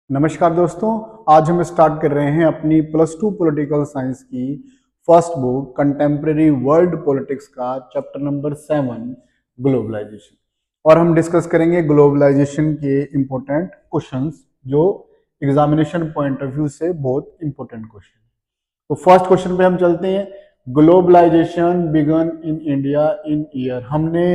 नमस्कार दोस्तों। आज हम स्टार्ट कर रहे हैं अपनी +2 पॉलिटिकल साइंस की first book contemporary world politics का चैप्टर नंबर 7 ग्लोबलाइजेशन। और हम डिस्कस करेंगे ग्लोबलाइजेशन के इम्पोर्टेंट क्वेश्चंस जो एग्जामिनेशन पॉइंट ऑफ व्यू से बहुत इंपॉर्टेंट क्वेश्चन। तो फर्स्ट क्वेश्चन पे हम चलते हैं। Globalisation began in India in year. हमने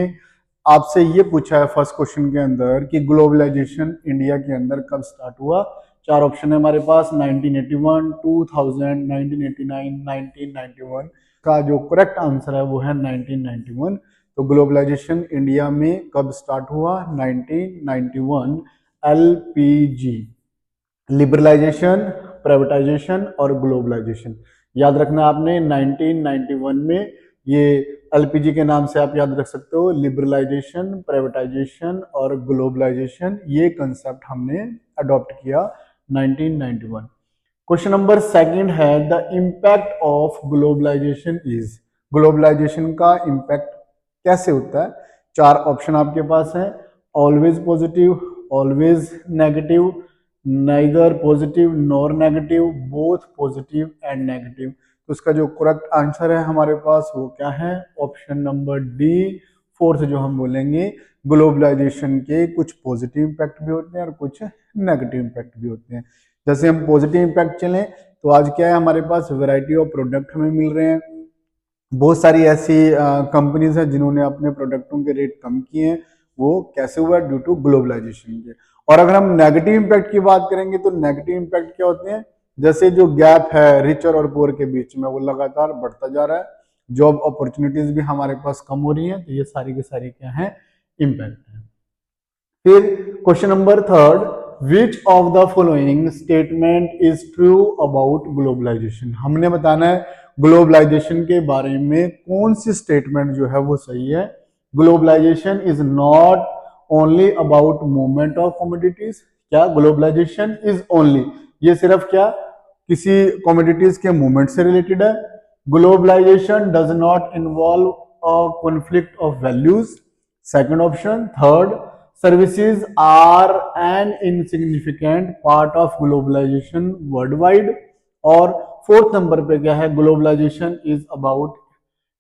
आपसे ये पूछा है फर्स्ट क्वेश्चन के अंदर कि ग्लोबलाइजेशन इंडिया के अंदर कब स्टार्ट हुआ। चार ऑप्शन है हमारे पास, 1981, 2000, 1989, 1991। का जो करेक्ट आंसर है वो है 1991। तो ग्लोबलाइजेशन इंडिया में कब स्टार्ट हुआ? 1991। एलपीजी, लिबरलाइजेशन, प्राइवेटाइजेशन और ग्लोबलाइजेशन। याद रखना आपने 1991 में ये एलपीजी के नाम से आप याद रख सकते हो। लिबरलाइजेशन, प्राइवेटाइजेशन और ग्लोबलाइजेशन, ये कंसेप्ट हमने अडॉप्ट किया 1991। क्वेश्चन नंबर सेकंड है the impact of globalisation is. Globalisation का इम्पैक्ट कैसे होता है? चार ऑप्शन आपके पास हैं। Always positive, always negative, neither positive nor negative, both positive and negative. तो इसका जो करेक्ट आंसर है हमारे पास वो क्या है? ऑप्शन नंबर डी, फोर्थ जो हम बोलेंगे। ग्लोबलाइजेशन के कुछ पॉजिटिव इम्पैक्ट भी होते हैं और कुछ नेगेटिव इम्पैक्ट भी होते हैं। जैसे हम पॉजिटिव इम्पैक्ट चलें तो आज क्या है हमारे पास? वैरायटी ऑफ प्रोडक्ट हमें मिल रहे हैं। बहुत सारी ऐसी कंपनीज हैं जिन्होंने अपने प्रोडक्टों के रेट कम किए हैं। वो कैसे हुआ? ड्यू टू ग्लोबलाइजेशन के। और अगर हम नेगेटिव इम्पैक्ट की बात करेंगे तो नेगेटिव इम्पैक्ट क्या होते हैं? जैसे जो गैप है रिचर और पुअर के बीच में वो लगातार बढ़ता जा रहा है। जॉब अपॉर्चुनिटीज भी हमारे पास कम हो रही हैं। तो ये सारी की सारी क्या है? इम्पैक्ट है। फिर question number third, which of the following statement is true about globalisation. हमने बताना है ग्लोबलाइजेशन के बारे में कौन सी स्टेटमेंट जो है वो सही है। Globalisation is not only about movement of commodities. क्या ग्लोबलाइजेशन इज ओनली, ये सिर्फ क्या किसी कमोडिटीज के मूवमेंट से रिलेटेड है? Globalisation does not involve a conflict of values. Second option. Third, services are an insignificant part of globalization worldwide। और fourth number पे क्या है? Globalisation is about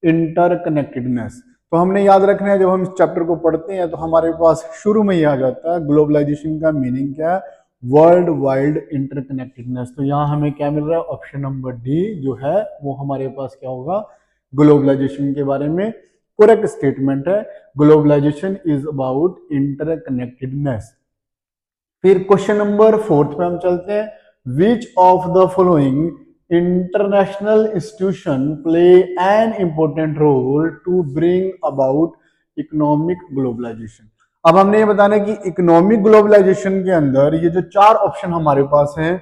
interconnectedness. तो हमने याद रखना है जब हम इस चैप्टर को पढ़ते हैं तो हमारे पास शुरू में ही आ जाता है ग्लोबलाइजेशन का मीनिंग क्या है? World wide interconnectedness. तो यहाँ हमें क्या मिल रहा है? ऑप्शन नंबर डी जो है वो हमारे पास क्या होगा? ग्लोबलाइजेशन के बारे में करेक्ट स्टेटमेंट है। Globalisation is about interconnectedness. फिर क्वेश्चन नंबर फोर्थ पे हम चलते हैं। Which of the following international institution play an important role to bring about economic globalisation. अब हमने ये बताना है कि इकोनॉमिक ग्लोबलाइजेशन के अंदर ये जो चार ऑप्शन हमारे पास हैं,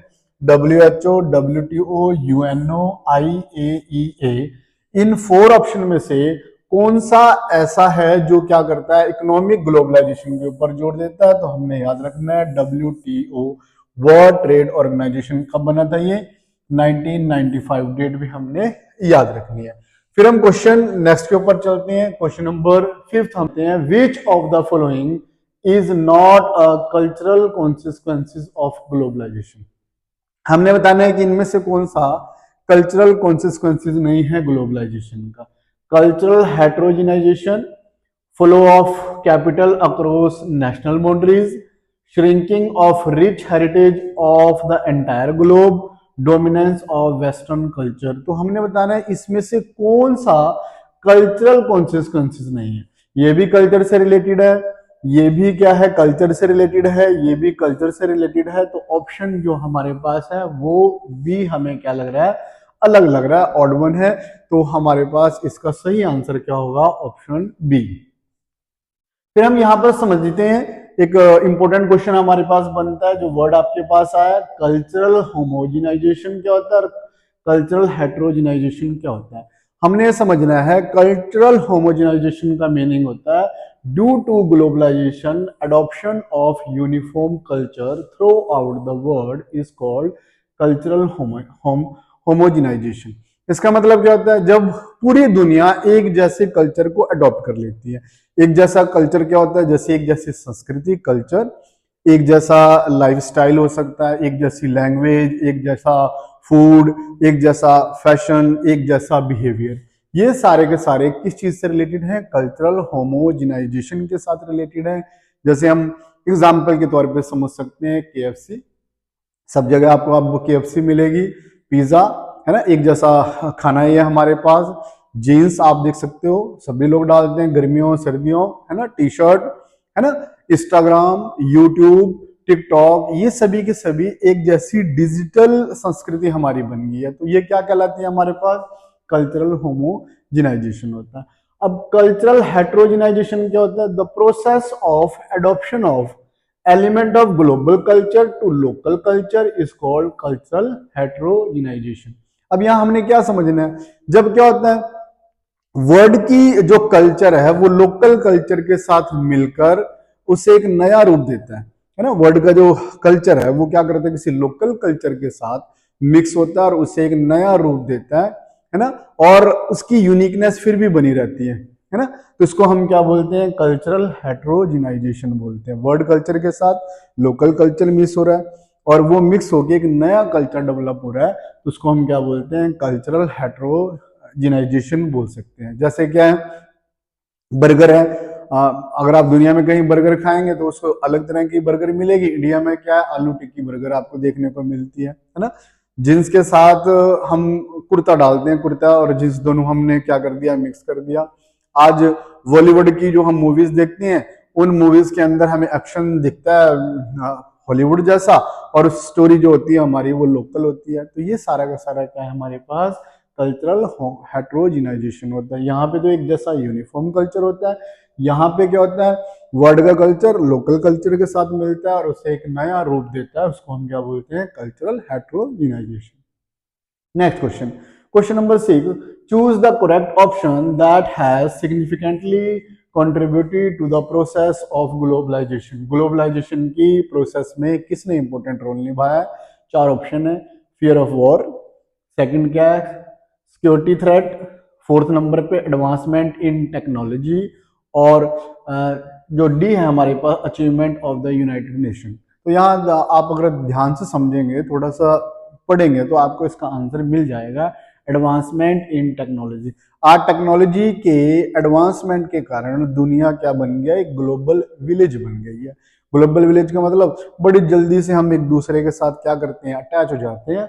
WHO, WTO, UNO, IAEA, in four option में से कौन सा ऐसा है जो क्या करता है? इकोनॉमिक ग्लोबलाइजेशन के ऊपर जोर देता है। तो हमने याद रखना है WTO, वर्ल्ड ट्रेड ऑर्गेनाइजेशन। कब बना था ये? 1995। डेट भी हमने याद रखनी है। फिर हम क्वेश्चन नेक्स्ट के ऊपर चलते हैं। क्वेश्चन नंबर फिफ्थ हमते हैं, which of the following is not a cultural consequences of globalisation. हमने बताना है कि इनमें से कौन सा कल्चरल कॉन्सिक्वेंसेस नहीं है ग्लोबलाइजेशन का। Cultural heterogenisation, flow of capital across national boundaries, shrinking of rich heritage of the entire globe, dominance of western culture. तो हमने बताना है इसमें से कौन सा कल्चरल कॉन्सिक्वेंसेस नहीं है। ये भी कल्चर से रिलेटेड है, ये भी क्या है? कल्चर से रिलेटेड है, ये भी कल्चर से रिलेटेड है। तो ऑप्शन जो हमारे पास है वो भी हमें क्या लग रहा है? अलग लग रहा है, ऑड वन है। तो हमारे पास इसका सही आंसर क्या होगा? Option B. फिर हम यहां पर समझ लेते हैं एक इंपॉर्टेंट क्वेश्चन हमारे पास बनता है। जो वर्ड आपके पास आया, कल्चरल होमोजिनाइजेशन क्या होता है और कल्चरल हेट्रोजिनाइजेशन क्या होता है? हमने समझना है कल्चरल होमोजिनाइजेशन का मीनिंग होता है due to globalisation adoption of uniform culture throughout the world is called cultural homogenisation. इसका मतलब क्या होता है? जब पूरी दुनिया एक जैसे कल्चर को अडॉप्ट कर लेती है। एक जैसा कल्चर क्या होता है? जैसे एक जैसी संस्कृति, कल्चर, एक जैसा लाइफस्टाइल हो सकता है, एक जैसी लैंग्वेज, एक जैसा फूड, एक जैसा फैशन, एक जैसा बिहेवियर। ये सारे के सारे किस चीज से रिलेटेड हैं? कल्चरल होमोजिनाइजेशन के साथ रिलेटेड है। जैसे हम एग्जाम्पल के तौर पे समझ सकते हैं KFC, सब जगह आपको KFC मिलेगी, पिज्जा, है ना, एक जैसा खाना ही है हमारे पास। जीन्स आप देख सकते हो सभी लोग डालते हैं गर्मियों सर्दियों, है ना, टी शर्ट, है ना। इंस्टाग्राम, यूट्यूब, टिकटॉक, ये सभी के सभी एक जैसी डिजिटल संस्कृति हमारी बन गई है। तो ये क्या कहलाती है? हमारे पास कल्चरल होमोजिनाइजेशन होता है। अब कल्चरल हेट्रोजिनाइजेशन क्या होता है? The process of adoption of element of global culture to local culture is called cultural heterogenisation. अब यहां हमने क्या समझना है? जब क्या होता है, वर्ड की जो कल्चर है वो लोकल कल्चर के साथ मिलकर उसे एक नया रूप देता है ना। वर्ड का जो कल्चर है वो क्या करता है? किसी लोकल कल्चर के साथ मिक्स होता है और उसे एक नया रूप देता है ना, और उसकी यूनिकनेस फिर भी बनी रहती है ना। तो इसको हम क्या बोलते हैं? कल्चरल हेट्रोजिनाइजेशन बोलते हैं। वर्ड कल्चर के साथ लोकल कल्चर मिक्स हो रहा है और वो मिक्स होकर एक नया कल्चर डेवलप हो रहा है, तो उसको हम क्या बोलते हैं? कल्चरल हेट्रोजिनाइजेशन बोल सकते हैं। जैसे क्या है, बर्गर है, अगर आप दुनिया में कहीं बर्गर खाएंगे तो उसको अलग तरह की बर्गर मिलेगी। इंडिया में क्या है? आलू टिक्की बर्गर आपको देखने को मिलती है ना। जींस के साथ हम कुर्ता डालते हैं, कुर्ता और जींस दोनों हमने क्या कर दिया? मिक्स कर दिया। आज बॉलीवुड की जो हम मूवीज देखते हैं उन मूवीज के अंदर हमें एक्शन दिखता है हॉलीवुड जैसा, और स्टोरी जो होती है हमारी वो लोकल होती है। तो ये सारा का सारा क्या है? हमारे पास कल्चरल हेट्रोजिनाइजेशन होता है। यहाँ पे तो एक जैसा यूनिफॉर्म कल्चर होता है, यहाँ पे क्या होता है? वर्ड का कल्चर लोकल कल्चर के साथ मिलता है और उसे एक नया रूप देता है, उसको हम क्या बोलते हैं? Cultural heterogenisation. Next question, question number 6, choose the correct option that has significantly contributed to the process of globalisation. Globalisation की प्रोसेस में किसने इंपॉर्टेंट रोल निभाया है? 4 ऑप्शन है। फियर ऑफ वॉर, सेकंड क्या है? सिक्योरिटी थ्रेट, फोर्थ नंबर पे advancement in technology, और जो डी है हमारे पास achievement of the United Nation. तो यहाँ आप अगर ध्यान से समझेंगे, थोड़ा सा पढ़ेंगे तो आपको इसका आंसर मिल जाएगा, एडवांसमेंट इन टेक्नोलॉजी। आज टेक्नोलॉजी के एडवांसमेंट के कारण दुनिया क्या बन गया? एक ग्लोबल विलेज बन गई है। ग्लोबल विलेज का मतलब बड़ी जल्दी से हम एक दूसरे के साथ क्या करते हैं? अटैच हो जाते हैं।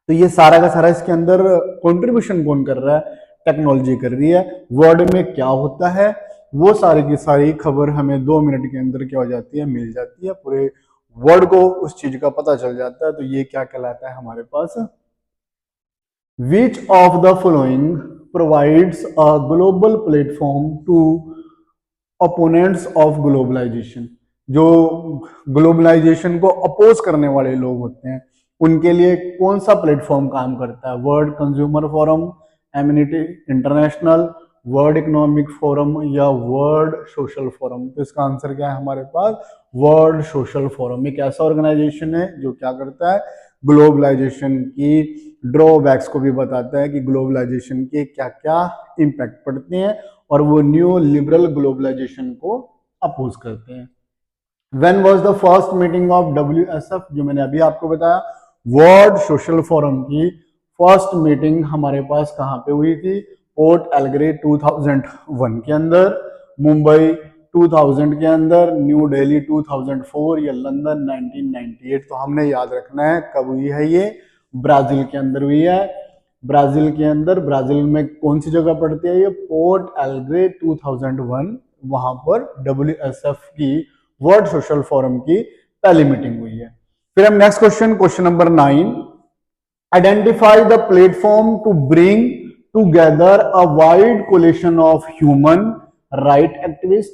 तो ये सारा का सारा इसके अंदर कंट्रीब्यूशन कौन कर रहा है? टेक्नोलॉजी कर रही है। वर्ल्ड में क्या होता है वो सारी की सारी खबर हमें 2 मिनट के अंदर क्या हो जाती है? मिल जाती है। पूरे वर्ल्ड को उस चीज का पता चल जाता है। तो ये क्या कहलाता है हमारे पास? Which of the following provides a global platform to opponents of globalisation. जो ग्लोबलाइजेशन को अपोज करने वाले लोग होते हैं उनके लिए कौन सा प्लेटफॉर्म काम करता है? World consumer forum, amenity international, world economic forum या वर्ल्ड सोशल फोरम? तो इसका आंसर क्या है हमारे पास? World social forum. एक ऐसा ऑर्गेनाइजेशन है जो क्या करता है? ग्लोबलाइजेशन की ड्रॉबैक्स को भी बताता है कि ग्लोबलाइजेशन के क्या क्या इम्पैक्ट पड़ते हैं, और वो न्यू लिबरल ग्लोबलाइजेशन को अपोज करते हैं। When was the first meeting of WSF? जो मैंने अभी आपको बताया, वर्ल्ड सोशल फोरम की फर्स्ट मीटिंग हमारे पास कहाँ पे हुई थी? पोर्ट एलग्रे 2001 के अंदर, मुंबई 2000 के अंदर, न्यू दिल्ली 2004 या लंदन 1998। तो हमने याद रखना है कब हुई है ये? ब्राजील के अंदर हुई है। ब्राजील के अंदर, ब्राजील में कौन सी जगह पड़ती है ये? पोर्ट एलग्रे 2001, वहां पर WSF की वर्ल्ड सोशल फोरम की पहली मीटिंग हुई है। फिर हम next question, question number 9, identify the platform to bring together a wide coalition of human right activist,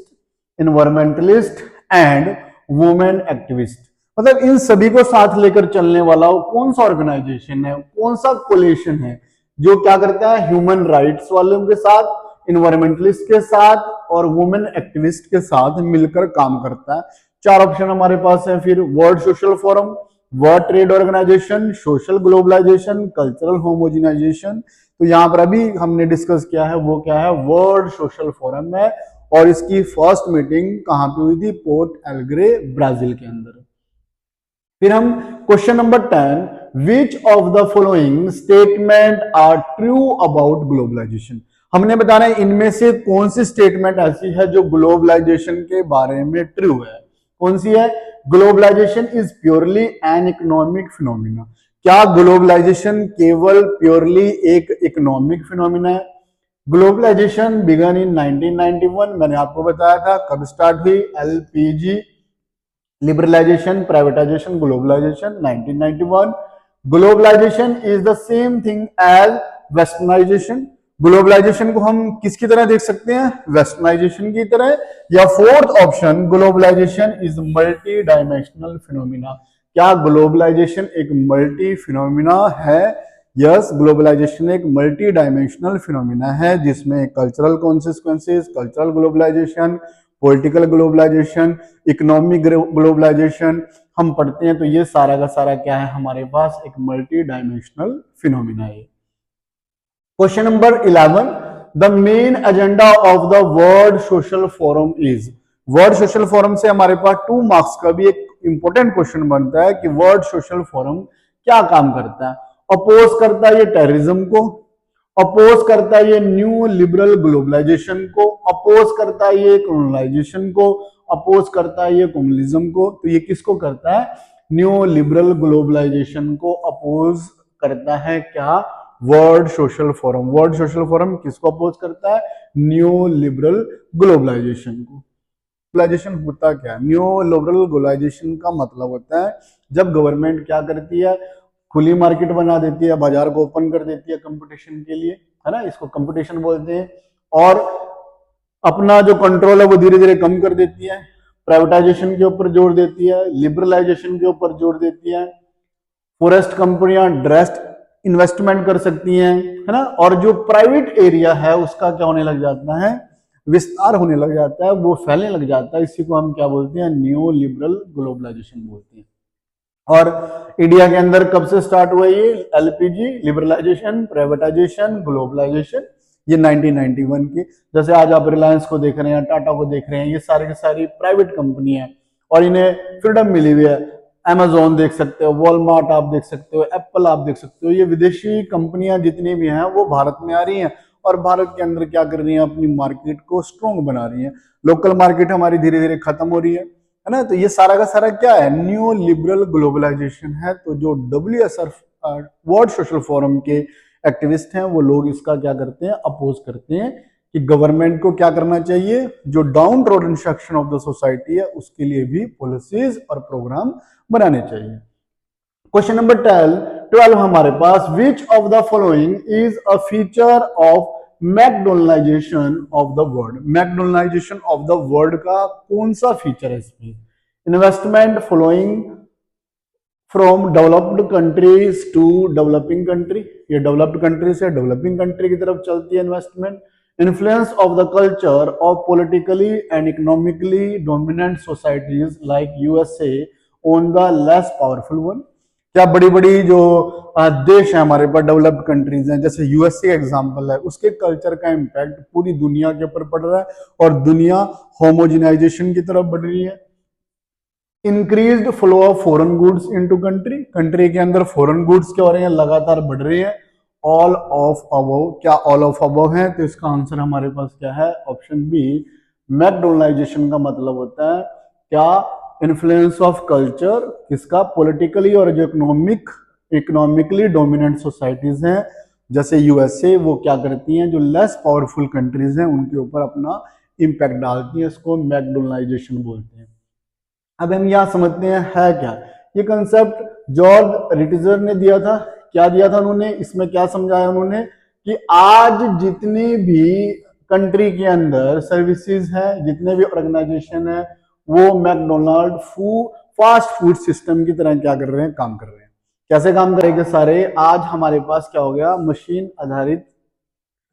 environmentalist and women activist. मतलब इन सभी को साथ लेकर चलने वाला कौन सा ऑर्गेनाइजेशन है, कौन सा कोलिशन है जो क्या करता है? ह्यूमन राइट्स वालों के साथ, इन्वायरमेंटलिस्ट के साथ और वुमेन एक्टिविस्ट के साथ मिलकर काम करता है। 4 ऑप्शन हमारे पास है। फिर world social forum, world trade organisation, social globalisation, cultural homogenisation. तो यहाँ पर अभी हमने डिस्कस किया है वो क्या है? वर्ल्ड सोशल फोरम है। और इसकी फर्स्ट मीटिंग कहां पे हुई थी? पोर्ट एलग्रे, ब्राजील के अंदर। फिर हम question number 10, which of the following statement are true about globalisation. हमने बताना है इनमें से कौन सी स्टेटमेंट ऐसी है जो ग्लोबलाइजेशन के बारे में ट्रू है। कौन सी है? Globalisation is purely an economic phenomena. क्या ग्लोबलाइजेशन केवल प्योरली एक इकोनॉमिक फिनोमिना है? ग्लोबलाइजेशन बिगन इन 1991, मैंने आपको बताया था कब स्टार्ट हुई। LPG, liberalisation, privatisation, globalisation 1991। Globalisation is the same thing as westernisation. Globalisation को हम किसकी तरह देख सकते हैं? वेस्टर्नाइजेशन की तरह। या fourth option, globalisation is multi dimensional phenomena. क्या ग्लोबलाइजेशन एक मल्टी फिनोमिना है? यस, ग्लोबलाइजेशन एक मल्टी डायमेंशनल फिनोमिना है जिसमें cultural consequences, cultural globalisation, political globalisation, economic globalisation हम पढ़ते हैं। तो ये सारा का सारा क्या है हमारे पास? एक मल्टी डायमेंशनल फिनोमिना है। Question number 11, the main agenda of the world social forum is. World social forum से हमारे पास 2 मार्क्स का भी एक इंपॉर्टेंट क्वेश्चन बनता है कि वर्ल्ड सोशल फोरम क्या काम करता है। अपोज करता है ये टेररिज्म को, अपोज करता है ये न्यू लिबरल ग्लोबलाइजेशन को, अपोज करता है ये कॉलोनाइजेशन को, अपोज करता है ये कम्युनिज्म को। तो ये किसको करता है? न्यू लिबरल ग्लोबलाइजेशन को अपोज करता है क्या? World social forum. World social forum किसको अपोज करता है? न्यू लिबरल ग्लोबलाइजेशन को। ग्लोबलाइजेशन होता क्या? न्यू लिबरल ग्लोबलाइजेशन का मतलब होता है जब गवर्नमेंट क्या करती है? खुली मार्केट बना देती है, बाजार को ओपन कर देती है कंपटीशन के लिए, है ना, इसको कंपटीशन बोलते हैं। और अपना जो कंट्रोल है वो धीरे धीरे कम कर देती है, प्राइवेटाइजेशन के ऊपर जोर देती है, लिबरलाइजेशन के ऊपर जोर देती है। फॉरेस्ट कंपनियां डायरेक्ट इन्वेस्टमेंट कर सकती हैं, है ना। और जो प्राइवेट एरिया है उसका क्या होने लग जाता है? विस्तार होने लग जाता है, वो फैलने लग जाता है। इसी को हम क्या बोलते हैं? न्यू लिबरल ग्लोबलाइजेशन बोलते हैं। और इंडिया के अंदर कब से स्टार्ट हुआ ये? एलपीजी, लिबरलाइजेशन, प्राइवेटाइजेशन, ग्लोबलाइजेशन, ये 1991 की। जैसे आज आप रिलायंस को देख रहे हैं, टाटा को देख रहे हैं, ये सारे के सारी प्राइवेट कंपनी है और इन्हें फ्रीडम मिली हुई है। अमेजोन देख सकते हो, वॉलमार्ट आप देख सकते हो, एप्पल आप देख सकते हो, ये विदेशी कंपनियां जितनी भी हैं वो भारत में आ रही हैं और भारत के अंदर क्या कर रही हैं? अपनी मार्केट को स्ट्रॉन्ग बना रही हैं। लोकल मार्केट हमारी धीरे धीरे खत्म हो रही है ना। तो ये सारा का सारा क्या है? न्यू लिबरल ग्लोबलाइजेशन है। तो जो WSR वर्ल्ड सोशल फोरम के एक्टिविस्ट हैं वो लोग इसका क्या करते हैं? अपोज करते हैं कि गवर्नमेंट को क्या करना चाहिए? जो down trodden section of the society है उसके लिए भी पॉलिसीज और प्रोग्राम बनाने चाहिए। क्वेश्चन नंबर 12 हमारे पास, which of the following is a feature of McDonaldisation of the world. McDonaldisation of the world का कौन सा फीचर है इसमें? Investment flowing from developed countries to developing country, ये डेवलप्ड कंट्री से डेवलपिंग कंट्री की तरफ चलती है investment. Influence of the culture of politically and economically dominant societies like USA on the less powerful one. क्या बड़ी बड़ी जो देश है हमारे पास, डेवलप्ड कंट्रीज हैं, जैसे यूएसए एग्जांपल है, उसके कल्चर का इम्पैक्ट पूरी दुनिया के ऊपर पड़ रहा है और दुनिया होमोजेनाइजेशन की तरफ बढ़ रही है। Increased flow of foreign goods into country, country के अंदर फॉरेन गुड्स क्या हो रहे हैं? लगातार बढ़ रही है। ऑल ऑफ अबव, क्या ऑल ऑफ अबव है? तो इसका आंसर हमारे पास क्या है? Option B. मैकडोनलाइजेशन का मतलब होता है क्या? इन्फ्लुएंस ऑफ कल्चर, किसका? पॉलिटिकली और जो इकोनॉमिकली डोमिनेंट सोसाइटीज हैं जैसे यूएसए, वो क्या करती हैं? जो लेस पावरफुल कंट्रीज हैं उनके ऊपर अपना इंपैक्ट डालती हैं। इसको मैकडोनलाइजेशन बोलते हैं। अब हम यहां समझते हैं है क्या ये कंसेप्ट जॉर्ज रिटजर ने दिया था। क्या दिया था उन्होंने? इसमें क्या समझाया उन्होंने कि आज जितने भी कंट्री के अंदर सर्विसेज है, जितने भी ऑर्गेनाइजेशन है, वो मैकडोनाल्ड फास्ट फूड सिस्टम की तरह क्या कर रहे हैं? काम कर रहे हैं। कैसे काम करेंगे सारे? आज हमारे पास क्या हो गया? मशीन आधारित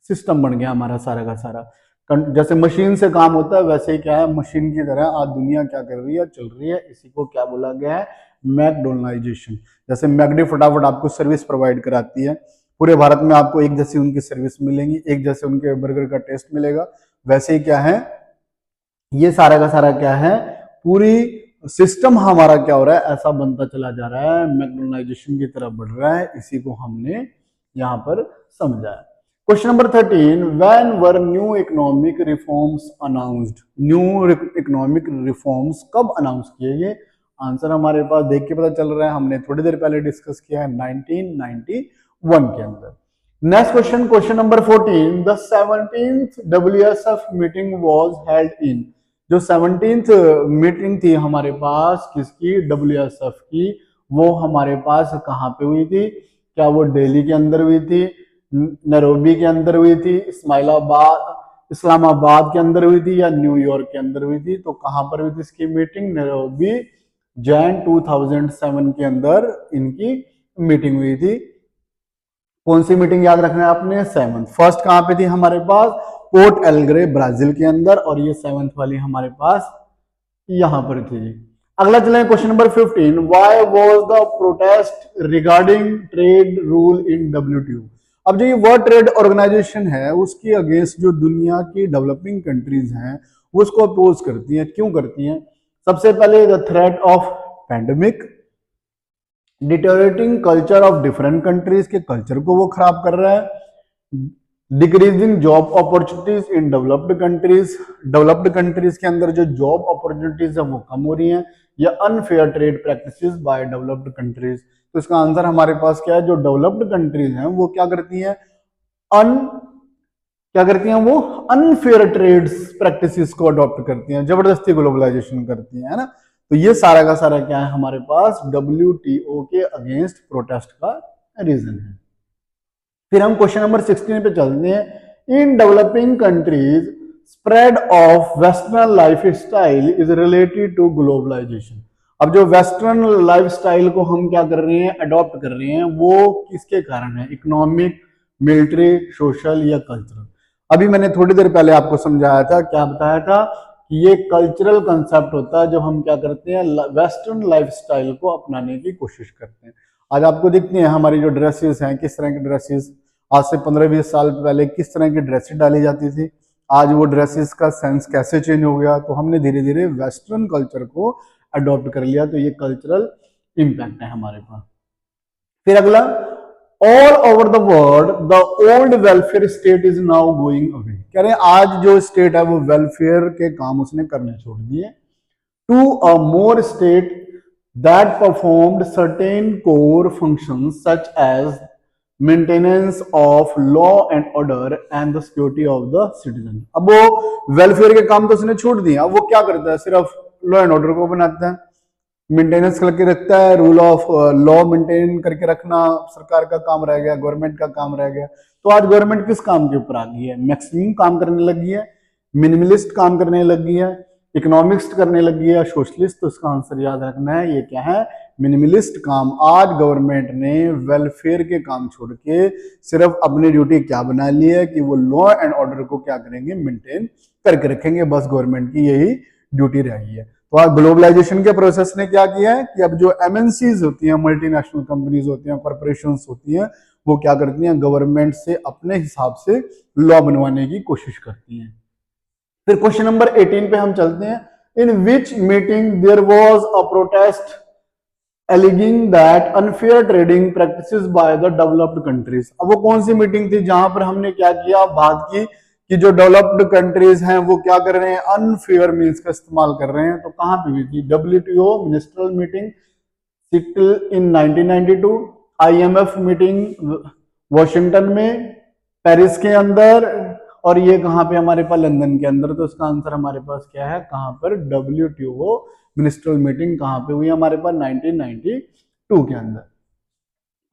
सिस्टम बन गया हमारा सारा का सारा। जैसे मशीन से काम होता है वैसे ही क्या है? मशीन की तरह आज दुनिया क्या कर रही है? चल रही है। इसी को क्या बोला गया है? मैकडोनलाइजेशन। जैसे मैकडी फटाफट आपको सर्विस प्रोवाइड कराती है, पूरे भारत में आपको एक जैसी उनकी सर्विस मिलेंगी, एक जैसे उनके बर्गर का टेस्ट मिलेगा। वैसे ही क्या है? ये सारा का सारा क्या है, पूरी सिस्टम हमारा क्या हो रहा है, ऐसा बनता चला जा रहा है, मैक्डोनलाइजेशन की तरफ बढ़ रहा है। इसी को हमने यहाँ पर समझा है। Question number 13, when were new economic reforms announced? New economic reforms कब अनाउंस किए गए? आंसर हमारे पास देख के पता चल रहा है, हमने थोड़ी देर पहले डिस्कस किया है 1991 के अंदर। Next question, question number 14, the 17th WSF meeting was held in? जो 17th मीटिंग थी हमारे पास किसकी, WSF की, वो हमारे पास कहाँ पे हुई थी? क्या वो दिल्ली के अंदर हुई थी, नैरोबी के अंदर हुई थी, इस्लामाबाद के अंदर हुई थी, या न्यूयॉर्क के अंदर हुई थी? तो कहां पर हुई थी इसकी मीटिंग? नैरोबी, जैन 2007 के अंदर इनकी मीटिंग हुई थी। कौन सी मीटिंग याद रखना है आपने? 7th। फर्स्ट कहां पे थी हमारे पास? पोर्ट एल्ग्रे ब्राजील के अंदर, और ये 7th वाली हमारे पास यहां पर थी। अगला चलें question number 15, why was the protest regarding trade rule in WTO? अब जो ये वर्ल्ड ट्रेड ऑर्गेनाइजेशन है उसकी अगेंस्ट जो दुनिया की डेवलपिंग कंट्रीज हैं वो उसको अपोज करती हैं। क्यों करती हैं? सबसे पहले the threat of pandemic, deteriorating culture of different countries के कल्चर को वो खराब कर रहा है, decreasing job opportunities in developed countries के अंदर जो जॉब अपॉर्चुनिटीज है वो कम हो रही हैं, या unfair trade practices by developed countries. तो इसका आंसर हमारे पास क्या है? जो डेवलप्ड कंट्रीज हैं वो क्या करती हैं, वो अनफेयर ट्रेड प्रैक्टिसेस को अडॉप्ट करती हैं, जबरदस्ती ग्लोबलाइजेशन करती हैं, है ना। तो ये सारा का सारा क्या है हमारे पास? WTO के अगेंस्ट प्रोटेस्ट का रीजन है। फिर हम क्वेश्चन नंबर 16 पे चलते हैं। In developing countries spread of western lifestyle is related to globalisation. अब जो वेस्टर्न लाइफस्टाइल को हम क्या कर रहे हैं, अडॉप्ट कर रहे हैं, वो किसके कारण है? इकोनॉमिक, मिलिट्री, सोशल या कल्चरल? अभी मैंने थोड़ी देर पहले आपको समझाया था, क्या बताया था कि ये कल्चरल कंसेप्ट होता है जब हम क्या करते हैं, वेस्टर्न लाइफस्टाइल को अपनाने की कोशिश करते हैं। आज आपको दिखती हैं हमारी जो ड्रेसेस हैं, किस तरह की ड्रेसेस, आज से 15-20 साल पहले किस तरह की ड्रेसेस डाली जाती थी, आज वो ड्रेसेस का सेंस कैसे चेंज हो गया? तो हमने धीरे धीरे वेस्टर्न कल्चर को अडॉप्ट कर लिया, तो ये कल्चरल इम्पैक्ट है हमारे पास। फिर अगला, all over the world the old welfare state is now going away. कह रहे हैं आज जो स्टेट है वो वेलफेयर के काम उसने करने छोड़ दिए, to a more state that performed certain core functions such as maintenance of law and order and the security of the citizen। अब वो वेलफेयर के काम तो उसने छोड़ दिए, अब वो क्या करता है? सिर्फ लॉ एंड ऑर्डर को बनाता है, मेंटेनेंस करके रखता है, रूल ऑफ लॉ मेंटेन करके रखना सरकार का काम रह गया, गवर्नमेंट का काम रह गया। तो आज गवर्नमेंट किस काम के ऊपर आ गई है? मैक्सिमम काम करने लगी है, मिनिमलिस्ट काम करने लगी है, इकोनॉमिक्स करने लगी है, सोशलिस्ट। तो इसका आंसर याद रखना है, ये क्या है? मिनिमलिस्ट काम। आज गवर्नमेंट ने वेलफेयर के काम छोड़ के सिर्फ अपनी ड्यूटी क्या बना ली है कि वो लॉ एंड ऑर्डर को क्या करेंगे? मेंटेन करके रखेंगे। बस गवर्नमेंट की यही ड्यूटी रह गई है। तो आज ग्लोबलाइजेशन के प्रोसेस ने क्या किया है कि अब जो MNCs होती हैं, मल्टीनेशनल कंपनीज होती हैं, कॉर्पोरेशंस होती हैं, वो क्या करती हैं? गवर्नमेंट से अपने हिसाब से लॉ बनवाने की कोशिश करती हैं। फिर क्वेश्चन नंबर 18 पे हम चलते हैं। In which meeting there was a protest alleging that unfair trading practices by the developed countries. अब वो कौन सी मीटिंग थी जहां पर हमने क्या किया? बात की कि जो डेवलप्ड कंट्रीज हैं वो क्या कर रहे हैं? अनफेयर मीन्स का इस्तेमाल कर रहे हैं। तो कहां पे हुई थी? WTO मिनिस्ट्रल मीटिंग सिटल इन 1992, IMF मीटिंग वॉशिंगटन में, पेरिस के अंदर, और ये कहां पे हमारे पास? लंदन के अंदर। तो इसका आंसर हमारे पास क्या है? कहां पर? WTO मिनिस्ट्रल मीटिंग कहां पे हुई हमारे पास? 1992 के अंदर।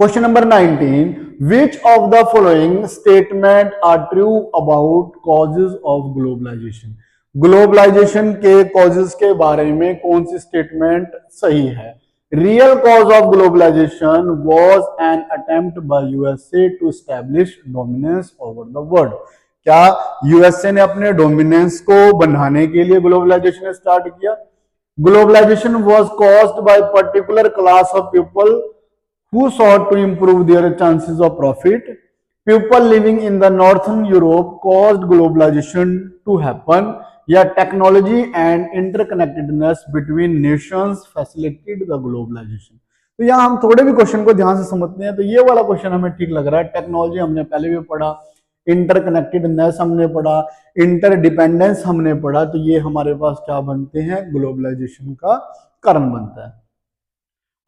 Question number 19, which of the following statement are true about causes of globalisation? ग्लोबलाइजेशन के कॉजेज के बारे में कौन सी स्टेटमेंट सही है? Real cause of globalisation was an attempt by USA to establish dominance over the world. क्या USA ने अपने डोमिनेंस को बढ़ाने के लिए ग्लोबलाइजेशन स्टार्ट किया? Globalisation was caused by particular class of people who sought to improve their chances of profit. People living in the northern Europe caused globalization to happen. या technology and interconnectedness between nations facilitated the globalisation. तो यहाँ हम थोड़े भी question को ध्यान से समझते हैं तो ये वाला क्वेश्चन हमें ठीक लग रहा है। टेक्नोलॉजी हमने पहले भी पढ़ा, इंटरकनेक्टेडनेस हमने पढ़ा, इंटरडिपेंडेंस हमने पढ़ा, तो ये हमारे पास क्या बनते हैं, ग्लोबलाइजेशन का कारण बनता है।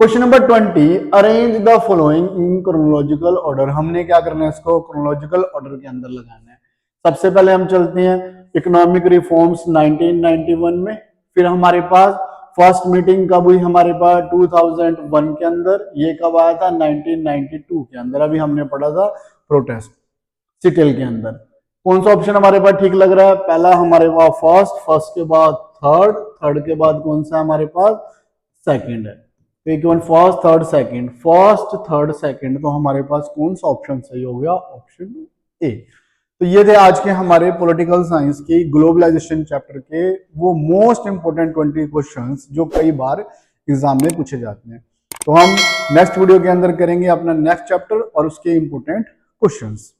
Question number 20, arrange the following in chronological order. हमने क्या करना है, इसको क्रोनोलॉजिकल ऑर्डर के अंदर लगाना है। सबसे पहले हम चलते हैं इकोनॉमिक रिफॉर्म्स 1991 में, फिर हमारे पास फर्स्ट मीटिंग कब हुई, हमारे पास 2001 के अंदर, ये कब आया था 1992 के अंदर, अभी हमने पढ़ा था प्रोटेस्ट सिटेल के अंदर। कौन सा ऑप्शन हमारे पास ठीक लग रहा है, पहला हमारे पास फर्स्ट, फर्स्ट के बाद थर्ड, थर्ड के बाद कौन सा हमारे पास सेकंड है। तो first third second, first third second, तो हमारे पास कौन सा ऑप्शन सही हो गया, ऑप्शन ए। तो ये थे आज के हमारे पॉलिटिकल साइंस के ग्लोबलाइजेशन चैप्टर के वो मोस्ट इंपोर्टेंट 20 क्वेश्चंस जो कई बार एग्जाम में पूछे जाते हैं। तो हम नेक्स्ट वीडियो के अंदर करेंगे अपना नेक्स्ट चैप्टर और उसके इंपोर्टेंट क्वेश्चंस।